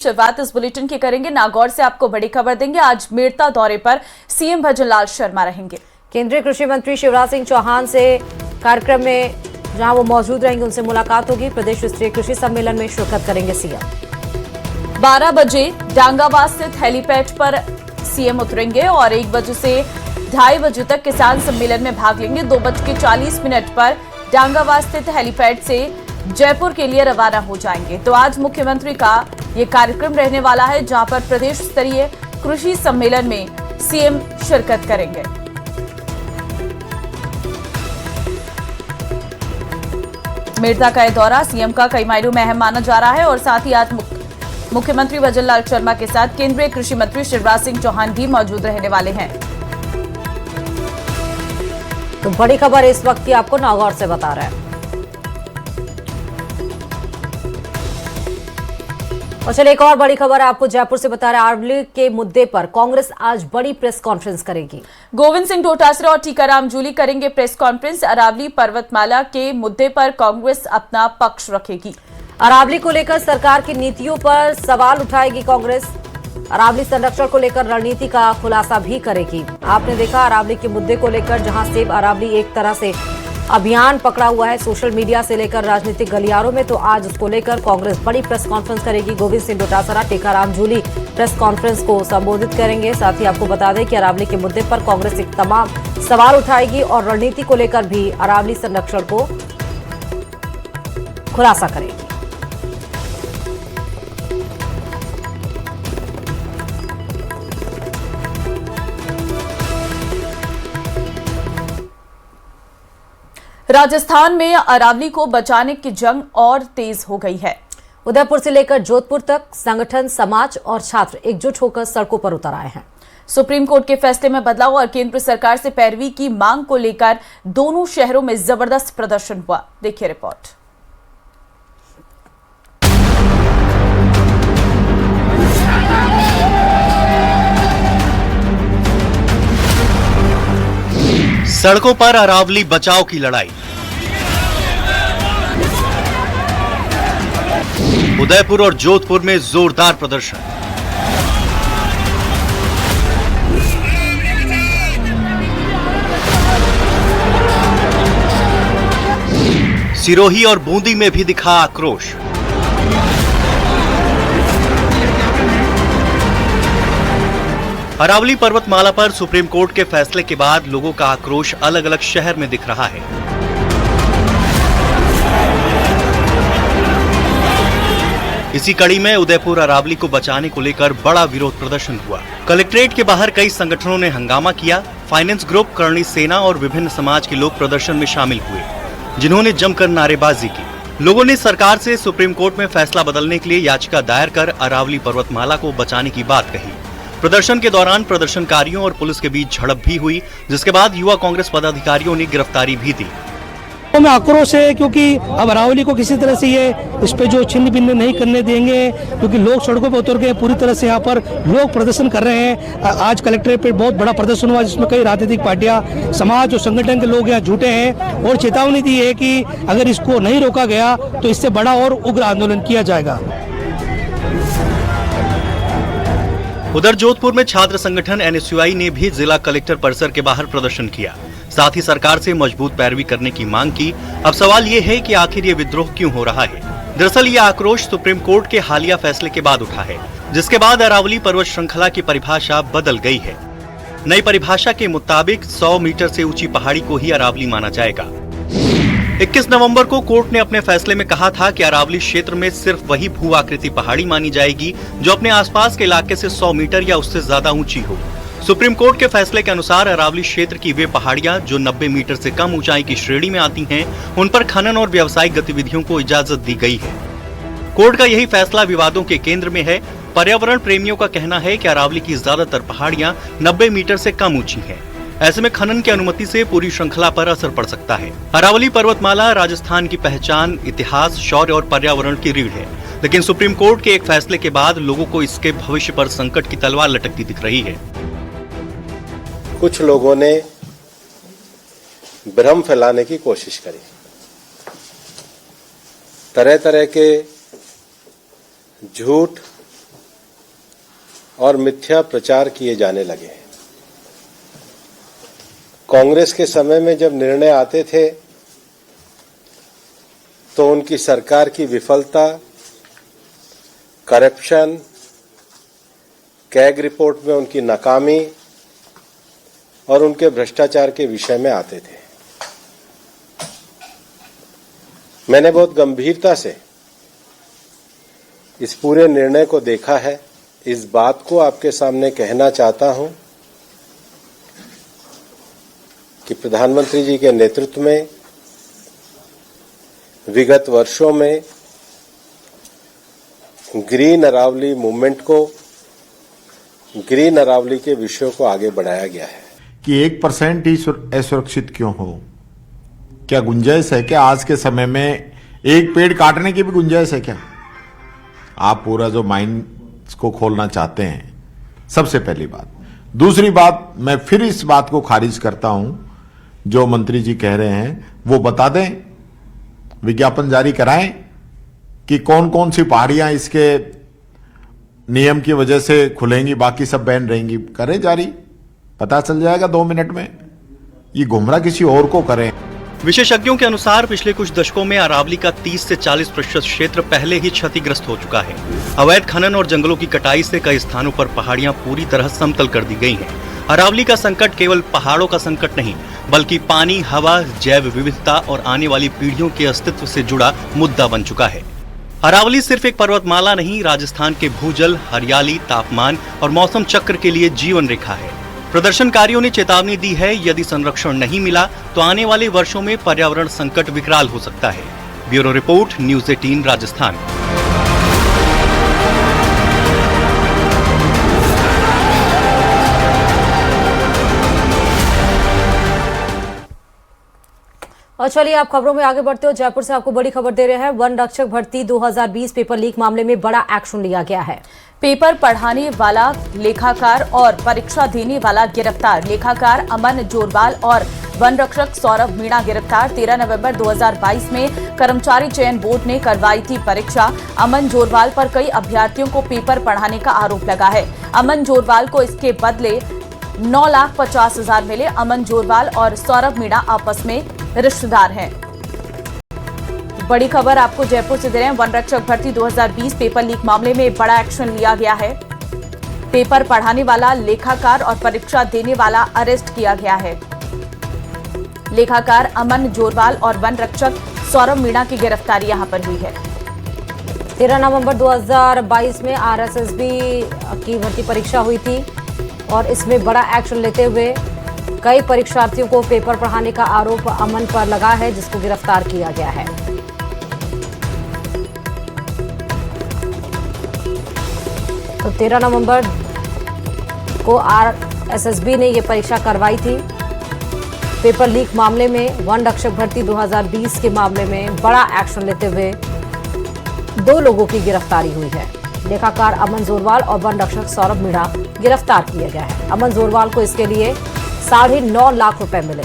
शुरुआत इस बुलेटिन की करेंगे। नागौर से आपको बड़ी खबर देंगे। आज मेड़ता दौरे पर सीएम भजनलाल शर्मा रहेंगे। केंद्रीय कृषि मंत्री शिवराज सिंह चौहान से कार्यक्रम में जहां वो मौजूद रहेंगे उनसे मुलाकात होगी। प्रदेश स्तरीय कृषि सम्मेलन में शिरकत करेंगे सीएम। 12 बजे डांगावास स्थित हेलीपैड पर सीएम उतरेंगे और 1 बजे से 2:30 बजे तक किसान सम्मेलन में भाग लेंगे। 2:40 पर डांगावास स्थित हेलीपैड से जयपुर के लिए रवाना हो जाएंगे। तो आज मुख्यमंत्री का ये कार्यक्रम रहने वाला है, जहां पर प्रदेश स्तरीय कृषि सम्मेलन में सीएम शिरकत करेंगे। मेड़ता का यह दौरा सीएम का कई मायनों में अहम माना जा रहा है और साथ ही आज मुख्यमंत्री भजनलाल शर्मा के साथ केंद्रीय कृषि मंत्री शिवराज सिंह चौहान भी मौजूद रहने वाले हैं। तो बड़ी खबर इस वक्त की आपको नागौर से बता रहे हैं। और चलिए एक और बड़ी खबर आपको जयपुर से बता रहे हैं। अरावली के मुद्दे पर कांग्रेस आज बड़ी प्रेस कॉन्फ्रेंस करेगी। गोविंद सिंह डोटासरा और टीकाराम जूली करेंगे प्रेस कॉन्फ्रेंस। अरावली पर्वतमाला के मुद्दे पर कांग्रेस अपना पक्ष रखेगी। अरावली को लेकर सरकार की नीतियों पर सवाल उठाएगी कांग्रेस। अरावली संरक्षण को लेकर रणनीति का खुलासा भी करेगी। आपने देखा अरावली के मुद्दे को लेकर जहां सेव अरावली एक तरह से अभियान पकड़ा हुआ है सोशल मीडिया से लेकर राजनीतिक गलियारों में, तो आज उसको लेकर कांग्रेस बड़ी प्रेस कॉन्फ्रेंस करेगी। गोविंद सिंह डोटासरा, टीकाराम जूली प्रेस कॉन्फ्रेंस को संबोधित करेंगे। साथ ही आपको बता दें कि अरावली के मुद्दे पर कांग्रेस एक तमाम सवाल उठाएगी और रणनीति को लेकर भी अरावली संरक्षण को खुलासा करेगी। राजस्थान में अरावली को बचाने की जंग और तेज हो गई है। उदयपुर से लेकर जोधपुर तक संगठन, समाज और छात्र एकजुट होकर सड़कों पर उतर आए हैं। सुप्रीम कोर्ट के फैसले में बदलाव और केंद्र सरकार से पैरवी की मांग को लेकर दोनों शहरों में जबरदस्त प्रदर्शन हुआ। देखिए रिपोर्ट। सड़कों पर अरावली बचाव की लड़ाई। उदयपुर और जोधपुर में जोरदार प्रदर्शन। सिरोही और बूंदी में भी दिखा आक्रोश। अरावली पर्वतमाला पर सुप्रीम कोर्ट के फैसले के बाद लोगों का आक्रोश अलग अलग शहर में दिख रहा है। इसी कड़ी में उदयपुर अरावली को बचाने को लेकर बड़ा विरोध प्रदर्शन हुआ। कलेक्ट्रेट के बाहर कई संगठनों ने हंगामा किया। फाइनेंस ग्रुप, करणी सेना और विभिन्न समाज के लोग प्रदर्शन में शामिल हुए, जिन्होंने जमकर नारेबाजी की। लोगों ने सरकार से सुप्रीम कोर्ट में फैसला बदलने के लिए याचिका दायर कर अरावली पर्वतमाला को बचाने की बात कही। प्रदर्शन के दौरान प्रदर्शनकारियों और पुलिस के बीच झड़प भी हुई, जिसके बाद युवा कांग्रेस पदाधिकारियों ने गिरफ्तारी भी दी। में आक्रोश है क्योंकि अब अरावली को किसी तरह से ये इस पे जो छिन्न भिन्न नहीं करने देंगे, क्योंकि लोग सड़कों पर उतर गए। पूरी तरह से यहाँ पर लोग प्रदर्शन कर रहे हैं। आज कलेक्ट्रेट पे बहुत बड़ा प्रदर्शन हुआ, जिसमें कई राजनीतिक पार्टियां, समाज और संगठन के लोग यहाँ जुटे हैं और चेतावनी दी है कि अगर इसको नहीं रोका गया तो इससे बड़ा और उग्र आंदोलन किया जाएगा। उधर जोधपुर में छात्र संगठन एनएसयूआई ने भी जिला कलेक्टर परिसर के बाहर प्रदर्शन किया। साथ ही सरकार से मजबूत पैरवी करने की मांग की। अब सवाल ये है कि आखिर ये विद्रोह क्यों हो रहा है। दरअसल ये आक्रोश सुप्रीम कोर्ट के हालिया फैसले के बाद उठा है, जिसके बाद अरावली पर्वत श्रृंखला की परिभाषा बदल गई है। नई परिभाषा के मुताबिक 100 मीटर से ऊंची पहाड़ी को ही अरावली माना जाएगा। 21 नवंबर को कोर्ट ने अपने फैसले में कहा था कि अरावली क्षेत्र में सिर्फ वही भू आकृति पहाड़ी मानी जाएगी जो अपने आसपास के इलाके से 100 मीटर या उससे ज्यादा ऊंची हो। सुप्रीम कोर्ट के फैसले के अनुसार अरावली क्षेत्र की वे पहाड़ियां जो 90 मीटर से कम ऊंचाई की श्रेणी में आती हैं, उन पर खनन और व्यावसायिक गतिविधियों को इजाजत दी गई है। कोर्ट का यही फैसला विवादों के केंद्र में है। पर्यावरण प्रेमियों का कहना है कि अरावली की ज्यादातर पहाड़ियां 90 मीटर से कम ऊंची हैं। ऐसे में खनन की अनुमति से पूरी श्रृंखला पर असर पड़ सकता है। अरावली पर्वतमाला राजस्थान की पहचान, इतिहास, शौर्य और पर्यावरण की रीढ़ है, लेकिन सुप्रीम कोर्ट के एक फैसले के बाद लोगों को इसके भविष्य पर संकट की तलवार लटकती दिख रही है। कुछ लोगों ने भ्रम फैलाने की कोशिश करी, तरह तरह के झूठ और मिथ्या प्रचार किए जाने लगे हैं। कांग्रेस के समय में जब निर्णय आते थे तो उनकी सरकार की विफलता, करप्शन, कैग रिपोर्ट में उनकी नाकामी और उनके भ्रष्टाचार के विषय में आते थे। मैंने बहुत गंभीरता से इस पूरे निर्णय को देखा है। इस बात को आपके सामने कहना चाहता हूं कि प्रधानमंत्री जी के नेतृत्व में विगत वर्षों में ग्रीन अरावली मूवमेंट को, ग्रीन अरावली के विषयों को आगे बढ़ाया गया है। कि 1% ही असुरक्षित क्यों हो? क्या गुंजाइश है क्या आज के समय में एक पेड़ काटने की भी गुंजाइश है क्या? आप पूरा जो माइंड को खोलना चाहते हैं, सबसे पहली बात। दूसरी बात, मैं फिर इस बात को खारिज करता हूं, जो मंत्री जी कह रहे हैं वो बता दें, विज्ञापन जारी कराएं कि कौन कौन सी पहाड़ियां इसके नियम की वजह से खुलेंगी, बाकी सब बैन रहेंगी। करें जारी, पता चल जाएगा 2 मिनट में। ये गुमराह किसी और को करें। विशेषज्ञों के अनुसार पिछले कुछ दशकों में अरावली का 30 से 40% क्षेत्र पहले ही क्षतिग्रस्त हो चुका है। अवैध खनन और जंगलों की कटाई से कई स्थानों पर पहाड़ियां पूरी तरह समतल कर दी गई हैं। अरावली का संकट केवल पहाड़ों का संकट नहीं, बल्कि पानी, हवा, जैव विविधता और आने वाली पीढ़ियों के अस्तित्व से जुड़ा मुद्दा बन चुका है। अरावली सिर्फ एक पर्वतमाला नहीं, राजस्थान के भूजल, हरियाली, तापमान और मौसम चक्र के लिए जीवन रेखा है। प्रदर्शनकारियों ने चेतावनी दी है, यदि संरक्षण नहीं मिला तो आने वाले वर्षों में पर्यावरण संकट विकराल हो सकता है। Bureau report, news 18 Rajasthan. और चलिए आप खबरों में आगे बढ़ते हो। जयपुर से आपको बड़ी खबर दे रहे हैं। वन रक्षक भर्ती 2020 पेपर लीक मामले में बड़ा एक्शन लिया गया है। पेपर पढ़ाने वाला लेखाकार और परीक्षा देने वाला गिरफ्तार। लेखाकार अमन जोरवाल और वन रक्षक सौरभ मीणा गिरफ्तार। 13 नवंबर 2022 में कर्मचारी चयन बोर्ड ने करवाई थी परीक्षा। अमन जोरवाल पर कई अभ्यर्थियों को पेपर पढ़ाने का आरोप लगा है। अमन जोरवाल को इसके बदले 9,50,000 मिले। अमन जोरवाल और सौरभ मीणा आपस में रिश्तेदार हैं। बड़ी खबर आपको जयपुर से दे रहे हैं। वन रक्षक भर्ती 2020 पेपर लीक मामले में बड़ा एक्शन लिया गया है। पेपर पढ़ाने वाला लेखाकार और परीक्षा देने वाला अरेस्ट किया गया है। लेखाकार अमन जोरवाल और वन रक्षक सौरभ मीणा की गिरफ्तारी यहां पर हुई है। 13 नवंबर 2022 में आरएसएसबी की भर्ती परीक्षा हुई थी और इसमें बड़ा एक्शन लेते हुए कई परीक्षार्थियों को पेपर पढ़ाने का आरोप अमन पर लगा है, जिसको गिरफ्तार किया गया है। तो 13 नवंबर को आरएसएसबी ने यह परीक्षा करवाई थी। पेपर लीक मामले में वन रक्षक भर्ती 2020 के मामले में बड़ा एक्शन लेते हुए 2 लोगों की गिरफ्तारी हुई है। लेखाकार अमन जोरवाल और वन रक्षक सौरभ मीणा गिरफ्तार किए गए हैं। अमन जोरवाल को इसके लिए 9.5 लाख रुपए मिले।